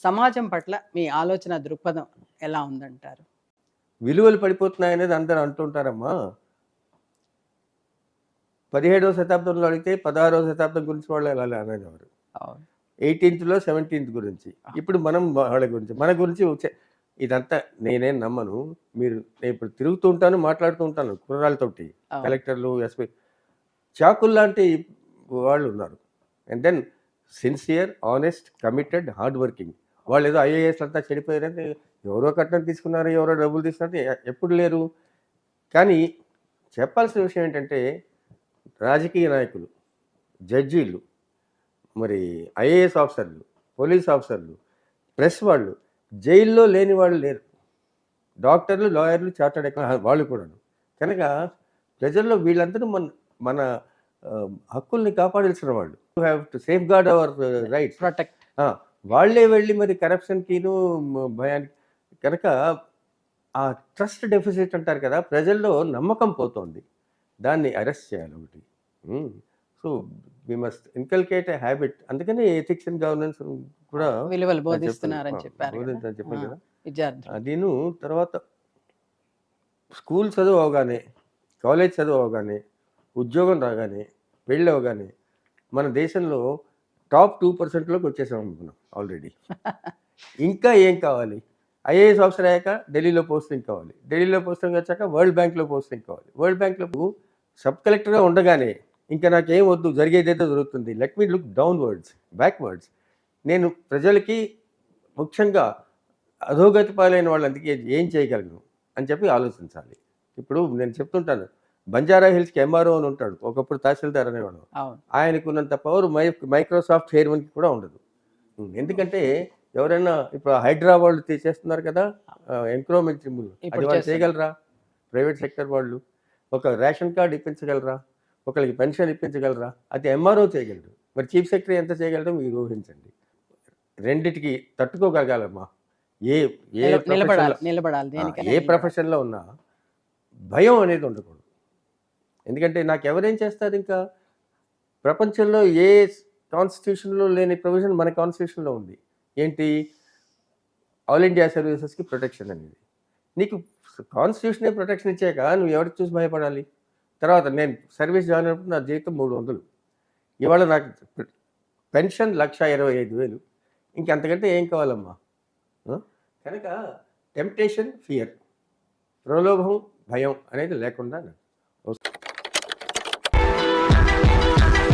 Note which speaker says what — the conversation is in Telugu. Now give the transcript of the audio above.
Speaker 1: సమాజం పట్ల మీ ఆలోచన దృక్పథం ఎలా ఉందంటారు?
Speaker 2: విలువలు పడిపోతున్నాయనేది అందరూ అంటుంటారమ్మా. 17వ శతాబ్దంలో అడిగితే 16వ శతాబ్దం గురించి వాళ్ళు అలా అనేవారు.
Speaker 1: అవును.
Speaker 2: 18థ్‌లో 17థ్ గురించి. ఇప్పుడు మనం వాళ్ళ గురించి. మన గురించి ఇదంతా నేనేం నమ్మను. నేను ఇప్పుడు తిరుగుతూ ఉంటాను, మాట్లాడుతూ ఉంటాను కుర్రాళ్ళతోటి.
Speaker 1: అవును.
Speaker 2: కలెక్టర్లు, ఎస్పీ చాకుల్లాంటి వాళ్ళున్నారు. And then sincere, honest, committed, hard working. వాళ్ళేదో ఐఏఎస్ అంతా చెడిపోయారని ఎవరో కట్నం తీసుకున్నారు, ఎవరో డబ్బులు తీసుకున్నారు ఎప్పుడు లేరు. కానీ చెప్పాల్సిన విషయం ఏంటంటే రాజకీయ నాయకులు, జడ్జీలు, మరి ఐఏఎస్ ఆఫీసర్లు, పోలీస్ ఆఫీసర్లు, ప్రెస్ వాళ్ళు, జైల్లో లేని వాళ్ళు లేరు. డాక్టర్లు, లాయర్లు, చార్టర్డ్ అకౌంటెంట్ వాళ్ళు కూడాను. కనుక ప్రజల్లో వీళ్ళందరూ మన మన హక్కుల్ని కాపాడాల్సిన వాళ్ళు. You have to safeguard hour rights.
Speaker 1: Protect.
Speaker 2: వాళ్ళే వెళ్ళి మరి కరప్షన్‌కిను భయానికి కనుక ఆ ట్రస్ట్ డెఫిసిట్ అంటారు కదా! ప్రజల్లో నమ్మకం పోతోంది. దాన్ని అరెస్ట్ చేయాలి ఒకటి. So, we must inculcate a habit. అందుకని ఎథిక్స్ అండ్ గవర్నెన్స్ కూడా
Speaker 1: విలువలు
Speaker 2: చెప్పాను.
Speaker 1: బోధిస్తున్నారని చెప్పారు కదా!
Speaker 2: బోధించని చెప్పాను కదా!
Speaker 1: విద్యార్థులు.
Speaker 2: అదీను తర్వాత స్కూల్ చదువు అవగానే, కాలేజ్ చదువు అవగానే, ఉద్యోగం రాగానే, పెళ్ళి అవ్వగానే మన దేశంలో టాప్ 2%లోకి వచ్చేసాం మనం ఆల్రెడీ. ఇంకా ఏం కావాలి? ఐఏఎస్ ఆఫీసర్ అయ్యాక ఢిల్లీలో పోస్టింగ్ కావాలి. ఢిల్లీలో పోస్టింగ్ వచ్చాక వరల్డ్ బ్యాంక్‌లో పోస్టింగ్ కావాలి. వరల్డ్ బ్యాంక్‌లో సబ్ కలెక్టర్‌గా ఉండగానే ఇంకా నాకేం వద్దు, జరిగేదేదో జరుగుతుంది. Let me look downwards, backwards. నేను ప్రజలకి ముఖ్యంగా అధోగతి పాలైన వాళ్ళందరికీ ఏం చేయగలను అని చెప్పి ఆలోచించాలి. ఇప్పుడు నేను చెప్తుంటాను. బంజారా హిల్స్‌కి ఎంఆర్ఓ అని ఉంటాడు. ఒకప్పుడు తహసీల్దార్ అనేవాడు.
Speaker 1: అవును.
Speaker 2: ఆయనకున్నంత పవర్ మైక్రోసాఫ్ట్ చైర్మన్‌కి కూడా ఉండదు. ఎందుకంటే ఎవరైనా ఇప్పుడు హైడ్రా వాళ్ళు చేస్తున్నారు కదా! ఎంక్రోమెంట్ సింబల్. అది
Speaker 1: ఇప్పుడు
Speaker 2: వాళ్ళు
Speaker 1: చేస్తున్నారు.
Speaker 2: చేయగలరా? ప్రైవేట్ సెక్టర్ వాళ్ళు. ఒక రేషన్ కార్డ్ ఇప్పించగలరా? ఒకళ్ళకి పెన్షన్ ఇప్పించగలరా? అది ఎంఆర్ఓ చేయగలరు. మరి చీఫ్ సెక్రటరీ ఎంత చేయగలరో మీరు ఊహించండి. రెండిటికి తట్టుకోగలగాలమ్మా. ఏ ఏ
Speaker 1: నిలబడాలి.
Speaker 2: ప్రొఫెషన్‌లో
Speaker 1: నిలబడాలి. దేనికైనా
Speaker 2: ఏ
Speaker 1: నిలబడాలి.
Speaker 2: ప్రొఫెషన్‌లో ఉన్నా భయం అనేది ఉండకూడదు. ఎందుకంటే నాకెవరేం చేస్తారింకా? ప్రపంచంలో ఏ కాన్స్టిట్యూషన్‌లో లేని ప్రొవిజన్ మన కాన్స్టిట్యూషన్‌లో ఉంది. ఏంటి? ఆల్ ఇండియా సర్వీసెస్‌కి ప్రొటెక్షన్ అనేది. నీకు కాన్స్టిట్యూషనే ప్రొటెక్షన్ ఇచ్చాక నువ్వు ఎవరికి చూసి భయపడాలి? తర్వాత నేను సర్వీస్ జాయిన్ అయినప్పుడు నా జీతం 300. ఇవాళ నాకు పెన్షన్ 1,25,000. ఇంకంతకంటే ఏం కావాలమ్మా? కనుక టెంప్టేషన్, ఫియర్, ప్రలోభం, భయం అనేది లేకుండా